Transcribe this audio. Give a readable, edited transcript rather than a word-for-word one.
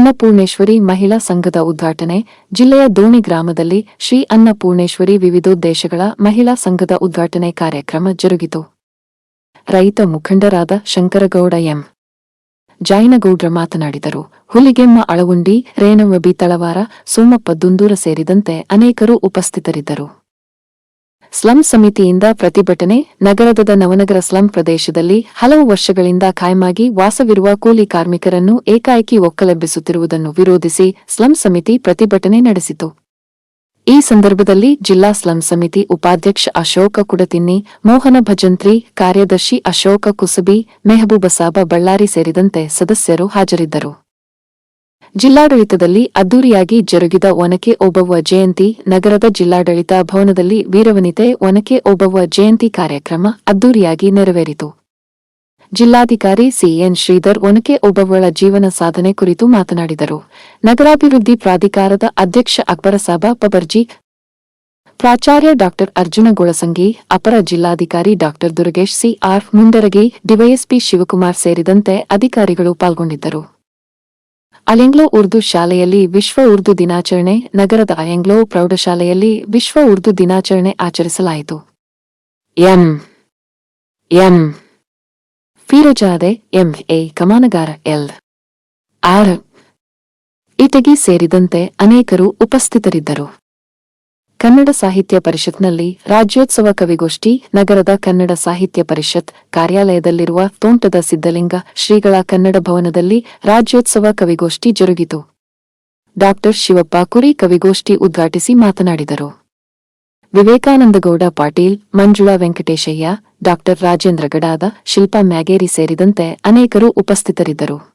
ಅನ್ನಪೂರ್ಣೇಶ್ವರಿ ಮಹಿಳಾ ಸಂಘದ ಉದ್ಘಾಟನೆ. ಜಿಲ್ಲೆಯ ದೋಣಿ ಗ್ರಾಮದಲ್ಲಿ ಶ್ರೀ ಅನ್ನಪೂರ್ಣೇಶ್ವರಿ ವಿವಿಧೋದ್ದೇಶಗಳ ಮಹಿಳಾ ಸಂಘದ ಉದ್ಘಾಟನೆ ಕಾರ್ಯಕ್ರಮ ಜರುಗಿತು. ರೈತ ಮುಖಂಡರಾದ ಶಂಕರಗೌಡ ಎಂ. ಜಾಯಿನಗೌಡ್ರ ಮಾತನಾಡಿದರು. ಹುಲಿಗೆಮ್ಮ ಅಳಗುಂಡಿ, ರೇಣವ್ವ ಬಿ ತಳವಾರ, ಸೋಮಪ್ಪ ದುಂದೂರ ಸೇರಿದಂತೆ ಅನೇಕರು ಉಪಸ್ಥಿತರಿದ್ದರು. ಸ್ಲಂ ಸಮಿತಿಯಿಂದ ಪ್ರತಿಭಟನೆ. ನಗರದ ನವನಗರ ಸ್ಲಂ ಪ್ರದೇಶದಲ್ಲಿ ಹಲವು ವರ್ಷಗಳಿಂದ ಕಾಯಮಾಗಿ ವಾಸವಿರುವ ಕೂಲಿ ಕಾರ್ಮಿಕರನ್ನು ಏಕಾಏಕಿ ಒಕ್ಕಲೆಬ್ಬಿಸುತ್ತಿರುವುದನ್ನು ವಿರೋಧಿಸಿ ಸ್ಲಂ ಸಮಿತಿ ಪ್ರತಿಭಟನೆ ನಡೆಸಿತು. ಈ ಸಂದರ್ಭದಲ್ಲಿ ಜಿಲ್ಲಾ ಸ್ಲಂ ಸಮಿತಿ ಉಪಾಧ್ಯಕ್ಷ ಅಶೋಕ ಕುಡತಿನ್ನಿ, ಮೋಹನ ಭಜಂತ್ರಿ, ಕಾರ್ಯದರ್ಶಿ ಅಶೋಕ ಕುಸಬಿ, ಮೆಹಬೂಬಸಾಬ ಬಳ್ಳಾರಿ ಸೇರಿದಂತೆ ಸದಸ್ಯರು ಹಾಜರಿದ್ದರು. ಜಿಲ್ಲಾಡಳಿತದಲ್ಲಿ ಅದ್ದೂರಿಯಾಗಿ ಜರುಗಿದ ಒನಕೆ ಓಬವ್ವ ಜಯಂತಿ. ನಗರದ ಜಿಲ್ಲಾಡಳಿತ ಭವನದಲ್ಲಿ ವೀರವನಿತೆ ಒನಕೆ ಓಬವ್ವ ಜಯಂತಿ ಕಾರ್ಯಕ್ರಮ ಅದ್ದೂರಿಯಾಗಿ ನೆರವೇರಿತು. ಜಿಲ್ಲಾಧಿಕಾರಿ ಸಿಎನ್ ಶ್ರೀಧರ್ ಒನಕೆ ಓಬವ್ವಳ ಜೀವನ ಸಾಧನೆ ಕುರಿತು ಮಾತನಾಡಿದರು. ನಗರಾಭಿವೃದ್ಧಿ ಪ್ರಾಧಿಕಾರದ ಅಧ್ಯಕ್ಷ ಅಕ್ಬರಸಾಬ ಪಬರ್ಜಿ, ಪ್ರಾಚಾರ್ಯ ಡಾ ಅರ್ಜುನ ಗೊಳಸಂಗಿ, ಅಪರ ಜಿಲ್ಲಾಧಿಕಾರಿ ಡಾ ದುರ್ಗೇಶ್ ಸಿಆರ್ ಮುಂಡರಗಿ, ಡಿವೈಎಸ್ಪಿ ಶಿವಕುಮಾರ್ ಸೇರಿದಂತೆ ಅಧಿಕಾರಿಗಳು ಪಾಲ್ಗೊಂಡಿದ್ದರು. ಅಲೆಂಗ್ಲೋ ಉರ್ದು ಶಾಲೆಯಲ್ಲಿ ವಿಶ್ವ ಉರ್ದು ದಿನಾಚರಣೆ. ನಗರದ ಅಲೆಂಗ್ಲೋ ಪ್ರೌಢಶಾಲೆಯಲ್ಲಿ ವಿಶ್ವ ಉರ್ದು ದಿನಾಚರಣೆ ಆಚರಿಸಲಾಯಿತು. M. Firozade, M A Kamanagar L. R. Itagi ಸೇರಿದಂತೆ ಅನೇಕರು ಉಪಸ್ಥಿತರಿದ್ದರು. ಕನ್ನಡ ಸಾಹಿತ್ಯ ಪರಿಷತ್ನಲ್ಲಿ ರಾಜ್ಯೋತ್ಸವ ಕವಿಗೋಷ್ಠಿ. ನಗರದ ಕನ್ನಡ ಸಾಹಿತ್ಯ ಪರಿಷತ್ ಕಾರ್ಯಾಲಯದಲ್ಲಿರುವ ತೋಂಟದ ಸಿದ್ದಲಿಂಗ ಶ್ರೀಗಳ ಕನ್ನಡ ಭವನದಲ್ಲಿ ರಾಜ್ಯೋತ್ಸವ ಕವಿಗೋಷ್ಠಿ ಜರುಗಿತು. ಡಾ ಶಿವಪ್ಪ ಕುರಿ ಕವಿಗೋಷ್ಠಿ ಉದ್ಘಾಟಿಸಿ ಮಾತನಾಡಿದರು. ವಿವೇಕಾನಂದಗೌಡ ಪಾಟೀಲ್, ಮಂಜುಳಾ ವೆಂಕಟೇಶಯ್ಯ, ಡಾ ರಾಜೇಂದ್ರ ಗಡಾದ, ಶಿಲ್ಪಾ ಮ್ಯಾಗೇರಿ ಸೇರಿದಂತೆ ಅನೇಕರು ಉಪಸ್ಥಿತರಿದ್ದರು.